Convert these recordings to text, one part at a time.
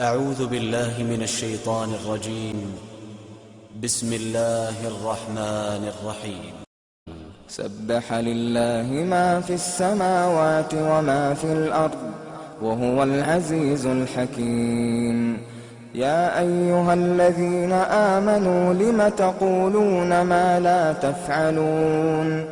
أعوذ بالله من الشيطان الرجيم. بسم الله الرحمن الرحيم. سبح لله ما في السماوات وما في الأرض وهو العزيز الحكيم. يا أيها الذين آمنوا لم تقولون ما لا تفعلون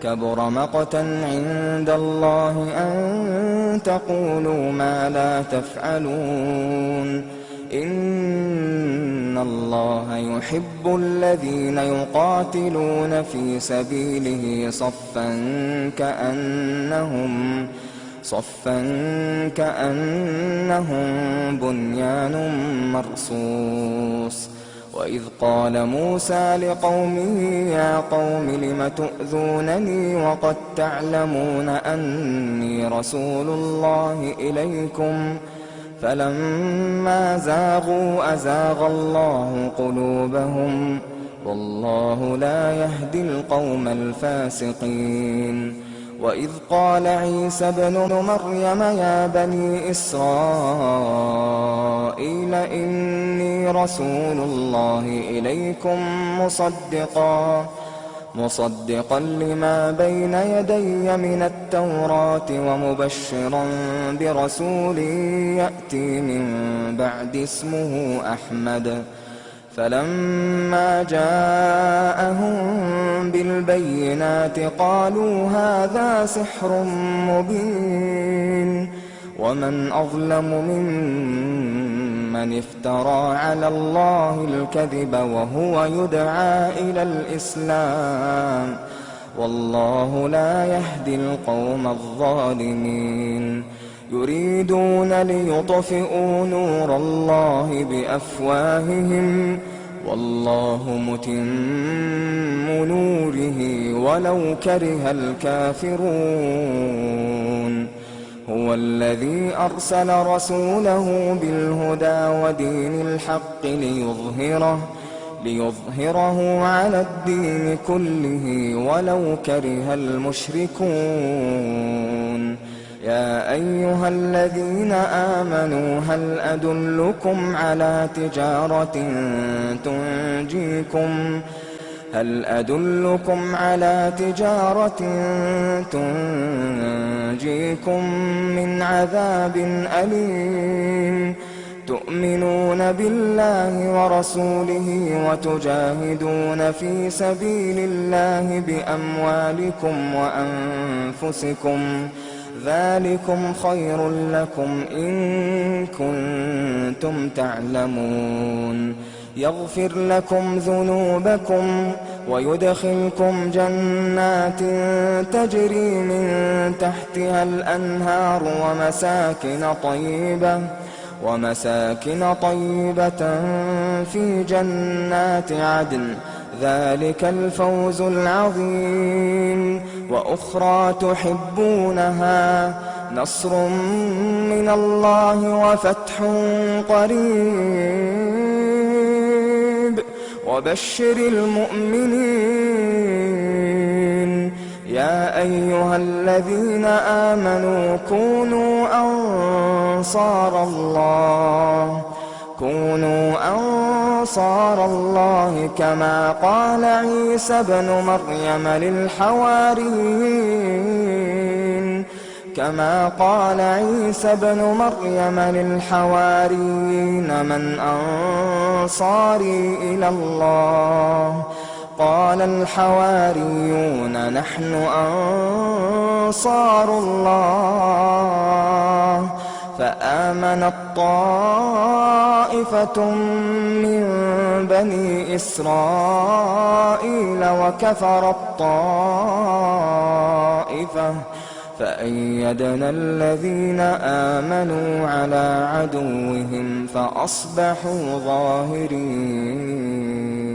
كبر مقتا عند الله أن تقولوا ما لا تفعلون. إن الله يحب الذين يقاتلون في سبيله صفا كأنهم بنيان مرصوص. وإذ قال موسى لقومه يا قوم لم تؤذونني وقد تعلمون أني رسول الله إليكم فلما زاغوا أزاغ الله قلوبهم والله لا يهدي القوم الفاسقين. وإذ قال عيسى ابن مريم يا بني إسرائيل إني رسول الله إليكم مصدقا لما بين يدي من التوراة ومبشرا برسول يأتي من بعد اسمه أحمد. فلما جاءهم بالبينات قالوا هذا سحر مبين. ومن أظلم ممن افترى على الله الكذب وهو يدعى إلى الإسلام والله لا يهدي القوم الظالمين. يريدون ليطفئوا نور الله بأفواههم والله متم نوره ولو كره الكافرون. هو الذي أرسل رسوله بالهدى ودين الحق ليظهره على الدين كله ولو كره المشركون. يا أيها الذين آمنوا هل أدلكم على تجارة تنجيكم من عذاب أليم تؤمنون بالله ورسوله وتجاهدون في سبيل الله بأموالكم وأنفسكم ذلكم خير لكم إن كنتم تعلمون. يغفر لكم ذنوبكم ويدخلكم جنات تجري من تحتها الأنهار ومساكن طيبة في جنات عدن ذلك الفوز العظيم. وأخرى تحبونها نصر من الله وفتح قريب وبشر المؤمنين. يا أيها الذين آمنوا كونوا أنصار الله كما قال عيسى ابن مريم للحواريين من أنصاري إلى الله قال الحواريون نحن أنصار الله. فآمنت طائفة من بني إسرائيل وكفرت طائفة فأيدنا الذين آمنوا على عدوهم فأصبحوا ظاهرين.